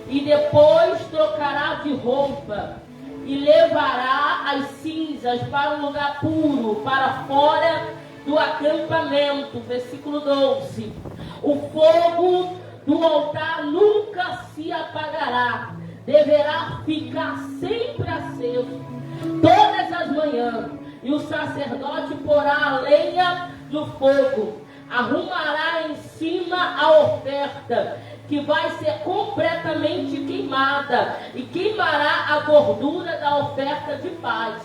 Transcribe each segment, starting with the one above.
e depois trocará de roupa, e levará as cinzas para um lugar puro, para fora do acampamento. Versículo 12. O fogo do altar nunca se apagará, deverá ficar sempre aceso todas as manhãs, e o sacerdote porá a lenha no fogo, arrumará em cima a oferta, que vai ser completamente queimada, e queimará a gordura da oferta de paz.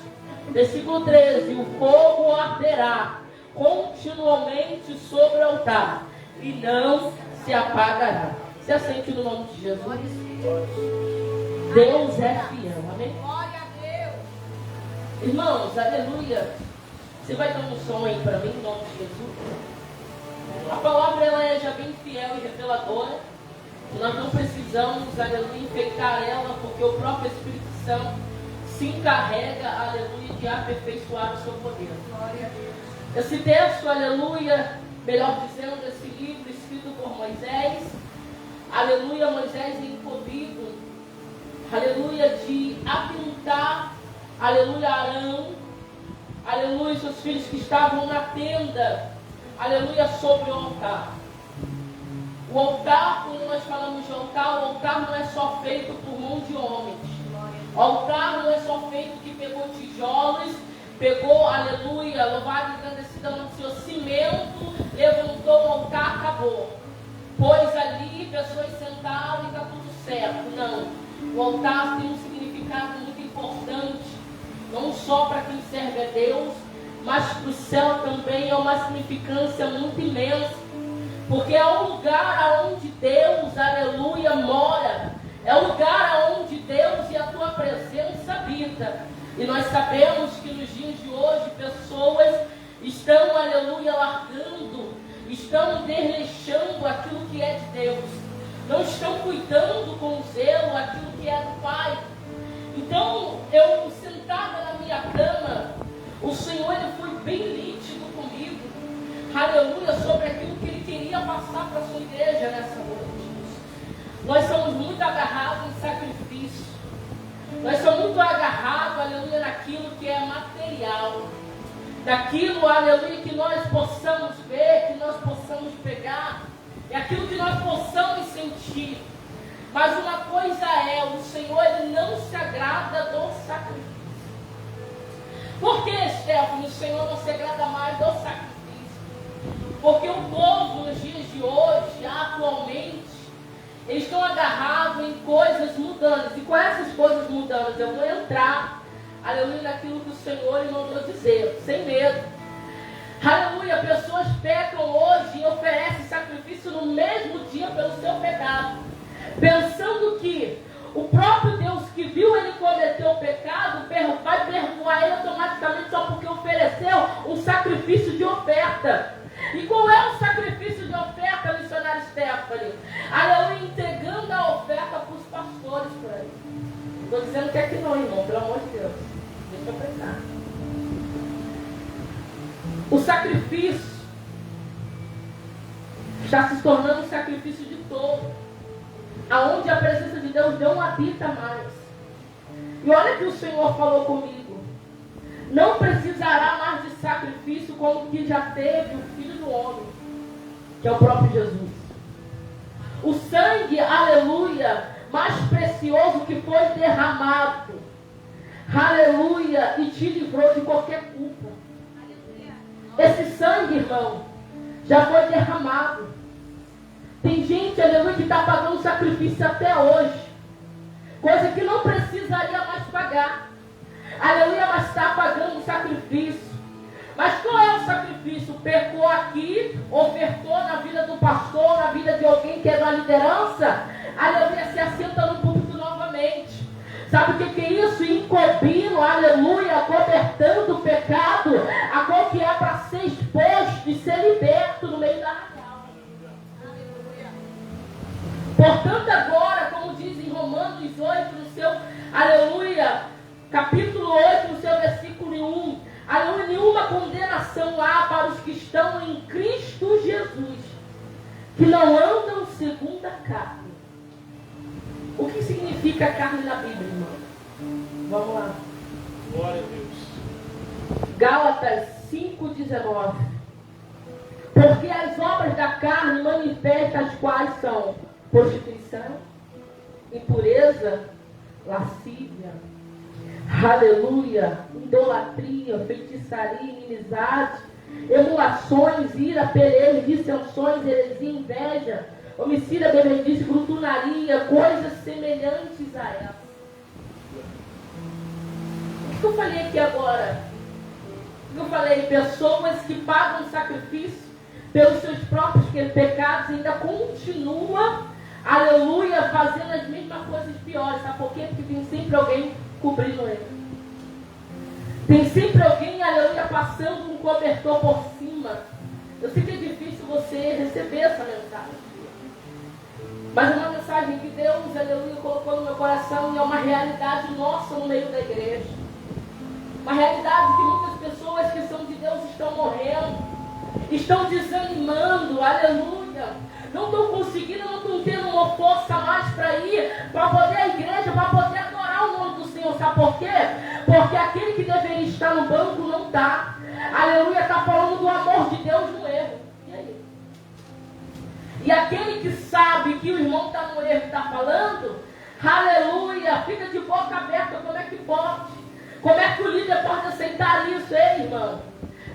Versículo 13. O fogo arderá continuamente sobre o altar, e não se apagará. Se assente no nome de Jesus. Deus é fiel. Amém? Glória a Deus. Irmãos, aleluia. Você vai dar um som aí para mim, em nome de Jesus? A palavra ela é já bem fiel e reveladora. Nós não precisamos, aleluia, enfeitar ela, porque o próprio Espírito Santo se encarrega, aleluia, de aperfeiçoar o seu poder. Glória a Deus. Esse texto, aleluia, melhor dizendo, esse livro escrito por Moisés, aleluia, Moisés é incumbido, aleluia, de atentar, aleluia, Arão, aleluia, seus filhos que estavam na tenda, aleluia, sobre o altar. O altar, quando nós falamos de altar, o altar não é só feito por mão de homens. O altar não é só feito que pegou tijolos, pegou, aleluia, louvado e agradecido ao Senhor, cimento, levantou o altar, acabou. Pôs ali, pessoas sentaram e está tudo certo. Não. O altar tem um significado muito importante, não só para quem serve a Deus, mas para o céu também é uma significância muito imensa. Porque é o lugar onde Deus, aleluia, mora. É o lugar onde Deus e a tua presença habita. E nós sabemos que nos dias de hoje pessoas estão, aleluia, largando, estão desleixando aquilo que é de Deus. Não estão cuidando com zelo aquilo que é do Pai. Então, eu sentada na minha cama, o Senhor ele foi bem nítido comigo, aleluia, sobre aquilo que Ele queria passar para a sua igreja nessa noite. Nós somos muito agarrados em sacrifício. Nós somos muito agarrados, aleluia, naquilo que é material. Daquilo, aleluia, que nós possamos ver, que nós possamos pegar. É aquilo que nós possamos sentir. Mas uma coisa é, o Senhor ele não se agrada do sacrifício. Por que, Stephanie, o Senhor não se agrada mais do sacrifício? Porque o povo nos dias de hoje, atualmente, eles estão agarrados em coisas mudantes. E com essas coisas mudantes, eu vou entrar, aleluia, naquilo que o Senhor lhe mandou dizer, sem medo. Aleluia, pessoas pecam hoje e oferecem sacrifício no mesmo dia pelo seu pecado, pensando que o próprio Deus que viu ele cometer o pecado vai perdoar ele automaticamente só porque ofereceu um sacrifício de oferta. E qual é o sacrifício de oferta, missionário Stephanie? Aleluia, entregando a oferta para os pastores por aí. Não estou dizendo que é que não, irmão, pelo amor de Deus. Deixa eu pensar. O sacrifício está se tornando um sacrifício de todo, aonde a presença de Deus não habita mais. E olha que o Senhor falou comigo: não precisará mais de sacrifício como que já teve o Filho do Homem, que é o próprio Jesus. O sangue, aleluia, mais precioso que foi derramado, aleluia, e te livrou de qualquer culpa. Esse sangue, irmão, já foi derramado. Tem gente, aleluia, que está pagando sacrifício até hoje, coisa que não precisaria mais pagar. Aleluia, mas está pagando sacrifício. Mas qual é o sacrifício? Pecou aqui, ofertou na vida do pastor, na vida de alguém que é da liderança, aleluia, se assenta no púlpito novamente. Sabe o que é isso? Encobrindo, aleluia, cobertando o pecado, a qual que é para ser exposto e ser liberto no meio da arraial. Portanto, agora, como diz em Romanos 8, no seu, aleluia, capítulo 8, no seu versículo 1, aleluia, nenhuma condenação há para os que estão em Cristo Jesus, que não andam segundo a carne. O que significa carne na Bíblia, irmão? Vamos lá. Glória a Deus. Gálatas 5,19. Porque as obras da carne manifestam, as quais são prostituição, impureza, lascívia, aleluia, idolatria, feitiçaria, inimizade, emulações, ira, pelejas, dissensões, heresia, inveja, homicídio, bebedice, glutonaria, coisas semelhantes a ela. O que eu falei aqui agora? Eu falei, pessoas que pagam sacrifício pelos seus próprios pecados e ainda continua, aleluia, fazendo as mesmas coisas piores. Sabe por quê? Porque tem sempre alguém cobrindo ele. Tem sempre alguém, aleluia, passando um cobertor por cima. Eu sei que é difícil você receber essa mensagem. Mas é uma mensagem que Deus, aleluia, colocou no meu coração e é uma realidade nossa no meio da igreja. Uma realidade que muitas pessoas que são de Deus estão morrendo, estão desanimando, aleluia. Não estão conseguindo, não estão tendo uma força mais para ir, para poder a igreja, para poder adorar o nome do Senhor. Sabe por quê? Porque aquele que deveria estar no banco não está. Aleluia, está falando do amor de Deus no erro. E aí? E aquele que sabe que o irmão está no erro e está falando, aleluia, fica de boca aberta. Como é que pode? Como é que o líder pode aceitar isso, hein, irmão?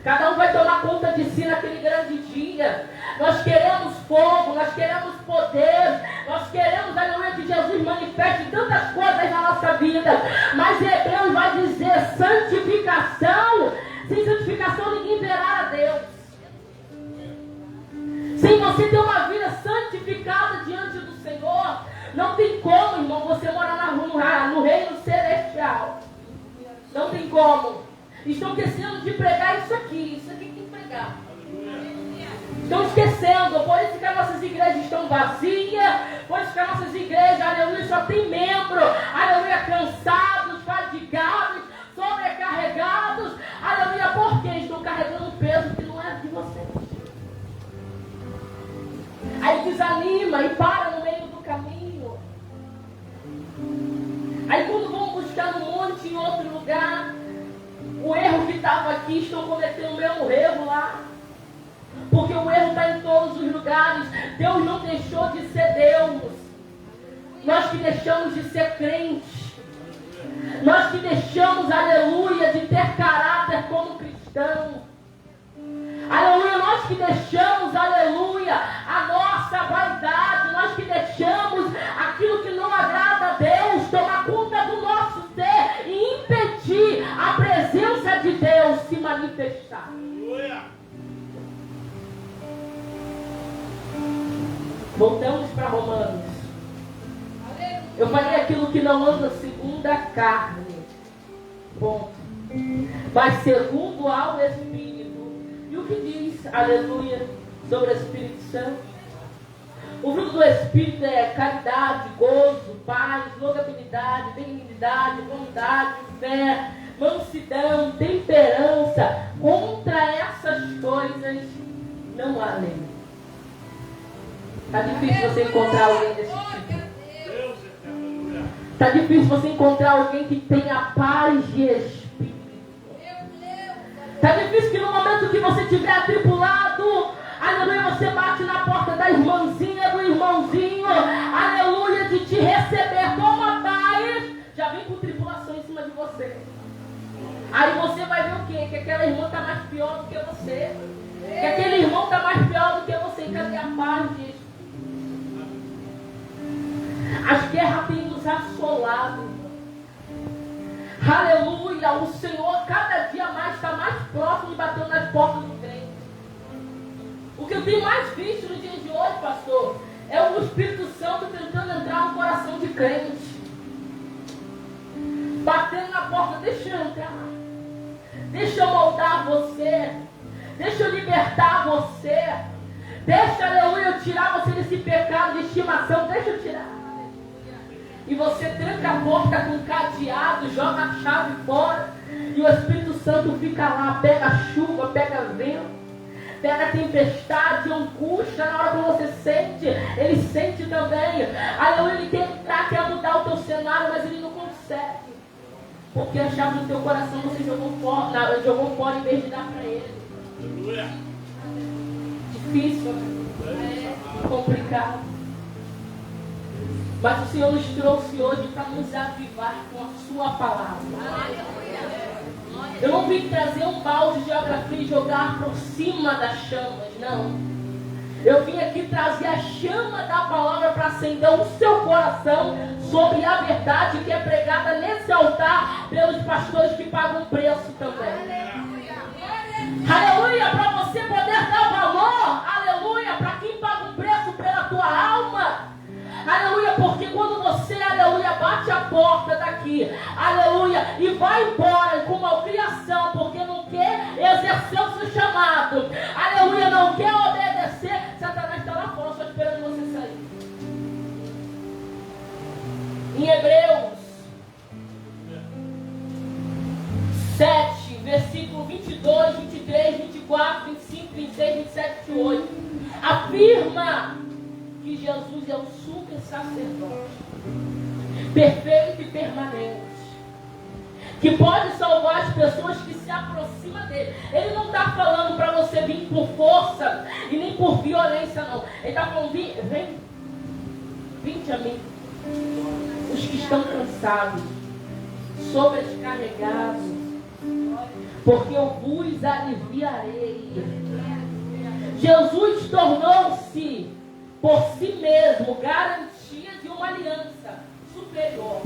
Cada um vai tomar conta de si naquele grande dia. Nós queremos fogo, nós queremos poder, nós queremos, aleluia, que Jesus manifeste tantas coisas na nossa vida. Mas Hebreus vai dizer santificação. Sem santificação ninguém verá a Deus. Sem você ter uma vida santificada diante do Senhor, não tem como, irmão, você morar no reino celestial. Não tem como. Estão esquecendo de pregar isso aqui. Isso aqui tem que pregar. Estão esquecendo. Por isso que as nossas igrejas estão vazias. Por isso que as nossas igrejas, aleluia, só tem membro. Aleluia, cansados, fadigados, sobrecarregados. Aleluia, porque estão carregando um peso que não é de vocês. Aí desanima e para no meio do caminho. Aí quando vão buscar no monte em outro lugar, o erro que estava aqui, estão cometendo o mesmo erro lá. Porque o erro está em todos os lugares. Deus não deixou de ser Deus. Nós que deixamos de ser crentes. Nós que deixamos, aleluia, de ter caráter como cristão. Aleluia, nós que deixamos, aleluia, a nossa vaidade. Nós que deixamos aquilo que não agrada a Deus tomar conta do nosso ser e impedir a presença de Deus se manifestar. Voltamos para Romanos. Eu falei aquilo que não anda segundo a carne. Ponto. Mas segundo ao Espírito. E o que diz, aleluia, sobre o Espírito Santo? O fruto do Espírito é caridade, gozo, paz, longanimidade, benignidade, bondade, fé, mansidão, temperança. Contra essas coisas não há lei. Está difícil você encontrar alguém desse tipo. Está difícil você encontrar alguém que tenha paz de espírito. Está difícil que no momento que você estiver atribulado, aleluia, você bate na porta da irmãzinha, do irmãozinho, aleluia, de te receber como a paz, já vem com tribulação em cima de você. Aí você vai ver o quê? Que aquela irmã está mais pior do que você. Que aquele irmão está mais pior do que você. Cadê a paz de espírito? As guerras têm nos assolado. Aleluia, o Senhor cada dia mais está mais próximo e batendo nas portas do crente. O que eu tenho mais visto no dia de hoje, pastor, é o Espírito Santo tentando entrar no coração de crente. Batendo na porta, deixa eu entrar. Deixa eu moldar você. Deixa eu libertar você. Deixa, aleluia, eu tirar você desse pecado de estimação. Deixa eu tirar. E você tranca a porta com cadeado, joga a chave fora. E o Espírito Santo fica lá, pega chuva, pega vento, pega tempestade, angústia. Na hora que você sente, ele sente também. Aleluia, ele quer entrar, quer mudar o teu cenário. Porque a chave do teu coração você jogou fora em vez de dar para ele. Aleluia. Difícil, complicado. Mas o Senhor nos trouxe hoje para nos avivar com a sua palavra. Eu não vim trazer um balde de geografia e jogar por cima das chamas, não. Eu vim aqui trazer a chama da palavra para acender o seu coração sobre a verdade que é pregada nesse altar pelos pastores que pagam preço também. Aleluia, para você poder dar valor, aleluia, para quem paga um preço pela tua alma. Aleluia, porque quando você, aleluia, bate a porta daqui, aleluia, e vai embora com malcriação, porque não quer exercer o seu chamado, aleluia, não quer obedecer, Satanás está lá fora só esperando você sair. Em Hebreus 7, versículo 22, 23, 24, 25, 26, 27, 28, afirma que Jesus é o sumo sacerdote, perfeito e permanente, que pode salvar as pessoas que se aproximam dele. Ele não está falando para você vir por força e nem por violência, não. Ele está falando, vinde a mim, os que estão cansados, sobrecarregados, porque eu vos aliviarei. Jesus tornou-se por si mesmo garantia de uma aliança superior.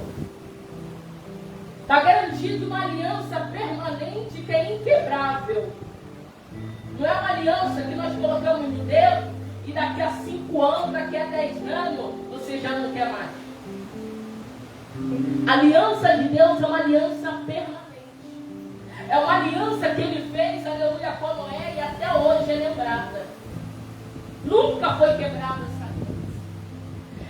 Está garantido uma aliança permanente que é inquebrável. Não é uma aliança que nós colocamos no dedo e daqui a 5 anos, daqui a 10 anos, você já não quer mais. A aliança de Deus é uma aliança permanente. É uma aliança que ele fez, aleluia, com Noé e até hoje é lembrada. Nunca foi quebrada essa aliança.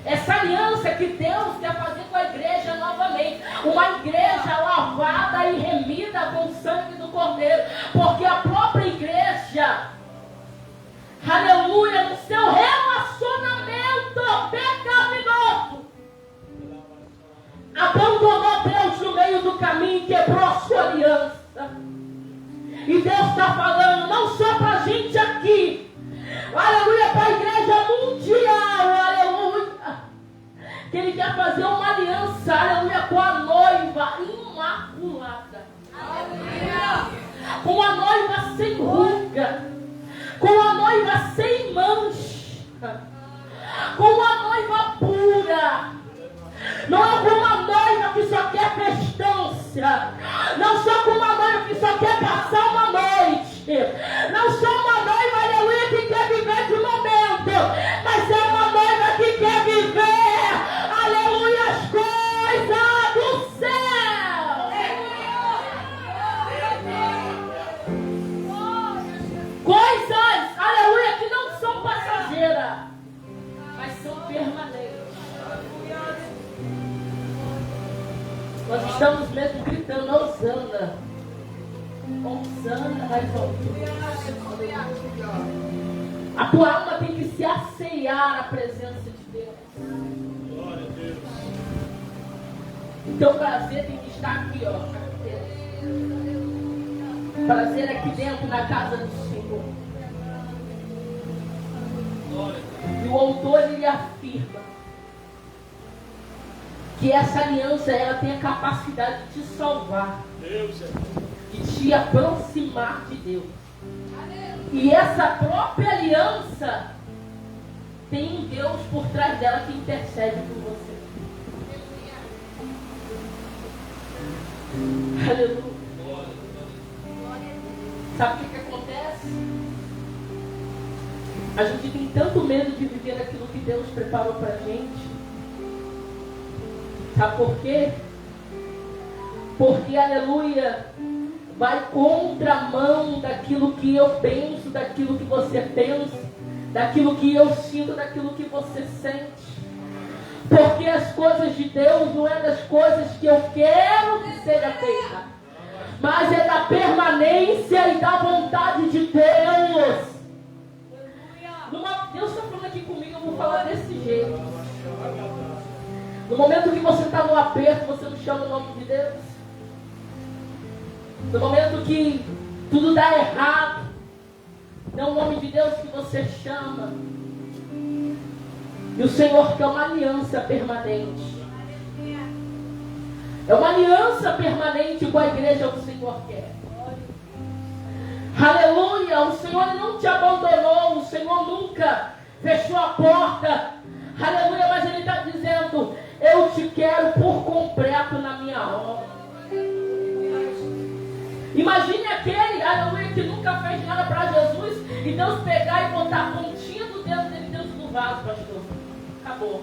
Essa aliança que Deus quer fazer com a igreja novamente. Uma igreja lavada e remida com o sangue do Cordeiro. Porque a própria igreja, aleluia, no seu relacionamento pecaminoso, abandonou Deus no meio do caminho e quebrou a sua aliança. E Deus está falando não só para a gente aqui, aleluia, para a igreja mundial, aleluia, que Ele quer fazer uma aliança, aleluia, com a noiva imaculada, aleluia, com a noiva sem ruga, com a noiva sem mancha, com a noiva pura. Não é com uma noiva que só quer festança. Não só com uma noiva que só quer passar uma noite. Não só uma noiva, aleluia, que quer viver de momento. Mas é uma noiva que quer viver, aleluia, as coisas do céu. Coisas, aleluia, que não são passageiras, mas são permanentes. Nós estamos mesmo gritando, Hosana. Hosana mais alto. A tua alma tem que se assear à presença de Deus. Glória a Deus. O teu prazer tem que estar aqui, ó. Prazer aqui dentro, na casa do Senhor. E o autor, ele afirma que essa aliança, ela tem a capacidade de te salvar, de te aproximar de Deus. E essa própria aliança tem um Deus por trás dela que intercede por você. Aleluia. Sabe o que acontece? A gente tem tanto medo de viver aquilo que Deus preparou pra gente. Sabe por quê? Porque, aleluia, vai contramão daquilo que eu penso, daquilo que você pensa, daquilo que eu sinto, daquilo que você sente. Porque as coisas de Deus não é das coisas que eu quero que seja feita, mas é da permanência e da vontade de Deus. Deus está falando aqui comigo, eu vou falar desse jeito. No momento que você está no aperto, você não chama o nome de Deus. No momento que tudo dá errado, é o nome de Deus que você chama. E o Senhor quer uma aliança permanente. É uma aliança permanente com a igreja que o Senhor quer. Aleluia! O Senhor não te abandonou. O Senhor nunca fechou a porta. Aleluia! Mas Ele está dizendo: eu te quero por completo na minha obra. Imagine aquele, aleluia, que nunca fez nada para Jesus e Deus pegar e botar a pontinha do dedo dele dentro do vaso, pastor. Acabou.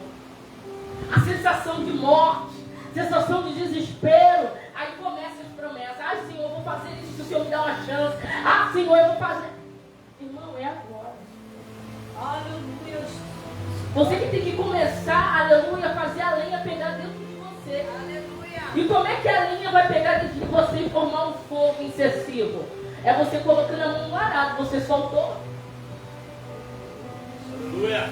A sensação de morte, sensação de desespero. Aí começa as promessas. Ah, Senhor, eu vou fazer isso se o Senhor me dá uma chance. Ah, Senhor, eu vou fazer. Irmão, é agora. Aleluia. Você que tem que começar, aleluia, a fazer a lenha pegar dentro de você. Aleluia. E como é que a lenha vai pegar dentro de você e formar um fogo incessivo? É você colocando a mão no arado. Você soltou. Aleluia.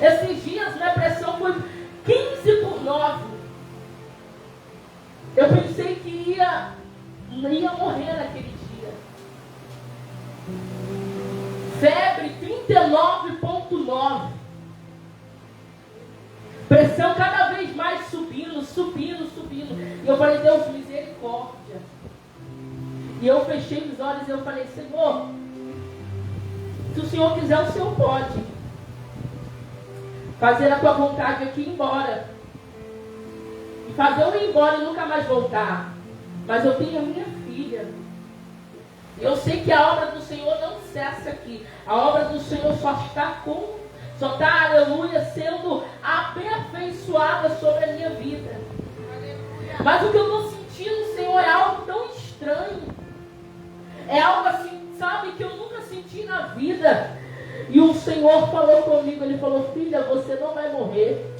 Esses dias minha pressão foi 15/9. Eu pensei que ia morrer naquele dia. Febre 39,9. Pressão cada vez mais subindo. E eu falei: Deus, misericórdia. E eu fechei os olhos e eu falei: Senhor, se o Senhor quiser, o Senhor pode fazer a tua vontade aqui e ir embora. E fazer eu ir embora e nunca mais voltar. Mas eu tenho a minha filha. Eu sei que a obra do Senhor não cessa aqui. A obra do Senhor só está, aleluia, sendo aperfeiçoada sobre a minha vida. Aleluia. Mas o que eu estou sentindo, Senhor, é algo tão estranho. É algo assim, sabe, que eu nunca senti na vida. E o Senhor falou comigo, Ele falou: filha, você não vai morrer.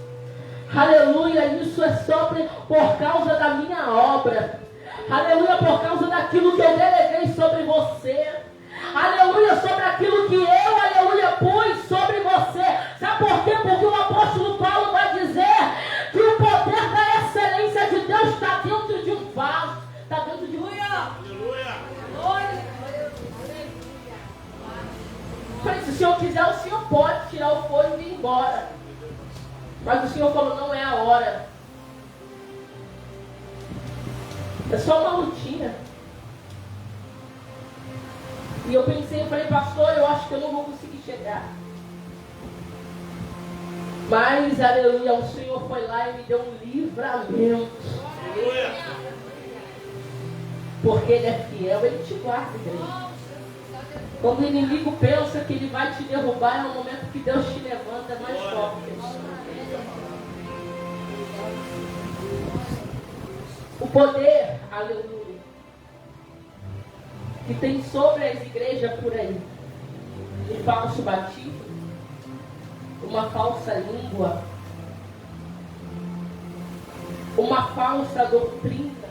Aleluia, isso é só por causa da minha obra. Aleluia, por causa daquilo que eu deleguei sobre você. Aleluia, sobre aquilo que eu, aleluia, pus sobre você. Sabe por quê? Porque o apóstolo Paulo vai dizer que o poder da excelência de Deus está dentro de um vaso. Está dentro de um... Aleluia. Se o Senhor quiser, o Senhor pode tirar o fogo e ir embora. Mas o Senhor falou: não é a hora. É só uma lutinha. E eu pensei, eu falei: pastor, eu acho que eu não vou conseguir chegar. Mas, aleluia, o Senhor foi lá e me deu um livramento. Aleluia. Porque Ele é fiel, Ele te guarda, igreja. Quando o inimigo pensa que ele vai te derrubar, é o momento que Deus te levanta mais forte. O poder, aleluia, que tem sobre as igrejas por aí, um falso batismo, uma falsa língua, uma falsa doutrina,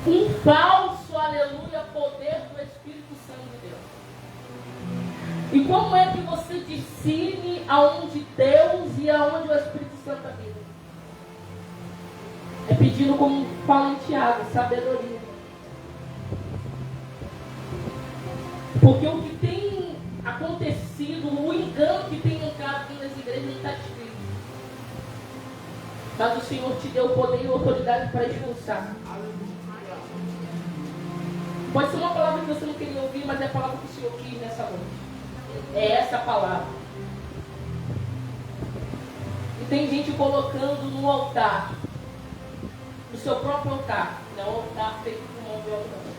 um falso, aleluia, poder do Espírito Santo de Deus. E como é que você discerne aonde Deus e aonde o Espírito Santo habita? É pedindo, como fala em Tiago, sabedoria. Porque o que tem acontecido, o engano que tem entrado aqui nas igrejas não está escrito. Mas o Senhor te deu poder e autoridade para expulsar. Pode ser uma palavra que você não queria ouvir, mas é a palavra que o Senhor quis nessa noite. É essa palavra. E tem gente colocando no altar, no seu próprio altar, não é um altar feito por mão de alguém,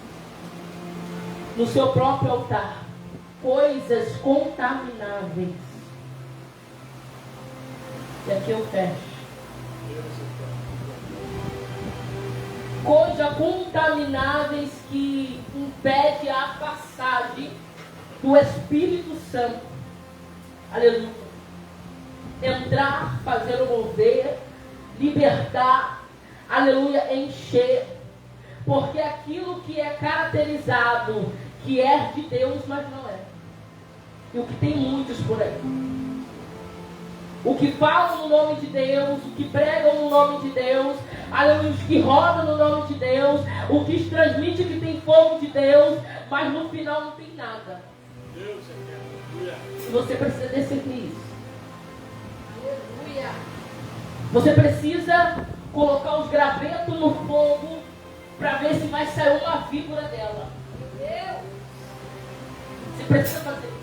no seu próprio altar, coisas contamináveis. E aqui eu fecho. Coisas contamináveis que impedem a passagem do Espírito Santo. Aleluia. Entrar, fazer o mover, libertar, aleluia, encher. Porque aquilo que é caracterizado, que é de Deus, mas não é. E o que tem muitos por aí. o que falam no nome de Deus, o que pregam no nome de Deus, aleluia, os que rodam no nome de Deus, o que transmite que tem fogo de Deus, mas no final não tem nada. Deus é aleluia. E você precisa discernir isso. Aleluia. Você precisa colocar os gravetos no fogo para ver se vai sair uma víbora dela. Meu Deus. Você precisa fazer isso.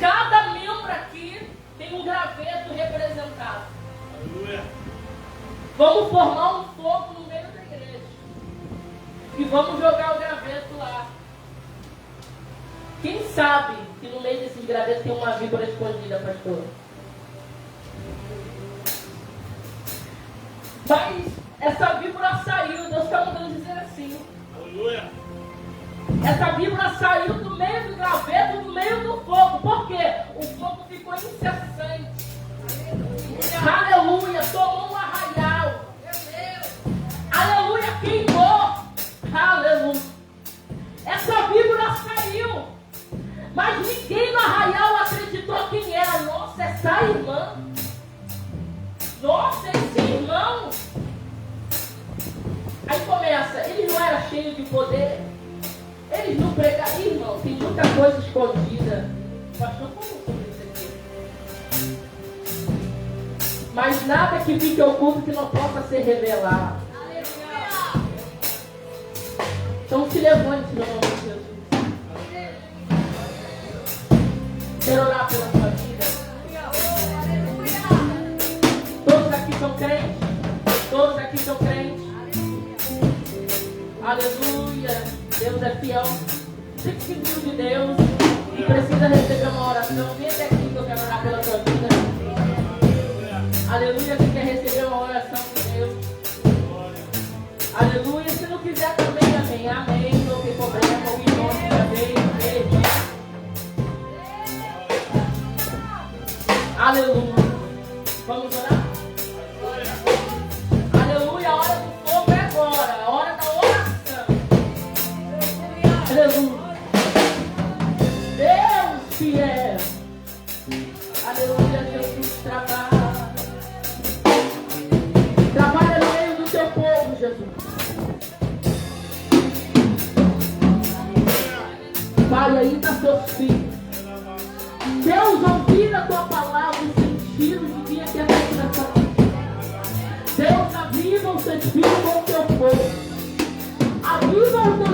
Cada membro aqui tem um graveto representado. Aleluia. Vamos formar um fogo no meio da igreja. E vamos jogar o graveto lá. Quem sabe que no meio desses gravetos tem uma víbora escondida, pastor? Mas essa víbora saiu, Deus está mandando dizer assim. Aleluia. Essa víbora saiu do meio do graveto, do meio do fogo. Por quê? O fogo ficou incessante. Aleluia. Tomou um arraial. Meu Deus. Aleluia. Queimou. Aleluia. Essa víbora saiu. Mas ninguém no arraial acreditou quem era. Nossa, essa irmã. Nossa, esse irmão. Aí começa. Eles não eram cheios de poder. Eles não pregaram. Irmão, tem muita coisa escondida. Pastor, como sobre isso aqui? Mas nada que fique oculto que não possa ser revelado. Aleluia. Então se levante no nome de Jesus. Quero orar pela sua vida. Aleluia. Todos aqui são crentes? Todos aqui são crentes? Aleluia. Deus é fiel. Você que se viu de Deus e precisa receber uma oração, vem até aqui que eu quero orar pela sua vida. Aleluia. Você quer receber uma oração de Deus? Aleluia. Se não quiser também, amém. Amém. Não tem problema. O irmão que já veio. Aleluia. Vamos orar? Aleluia. A hora do fogo é agora. A hora da oração. Aleluia. Deus fiel. Aleluia. Jesus trabalha. Trabalha no meio do teu povo, Jesus. Pai, aí está seus filhos. Deus, ouvir a tua palavra e sentir o que vinha aqui até na tua vida. Deus, aviva os teus filhos com o teu povo. Aviva o teu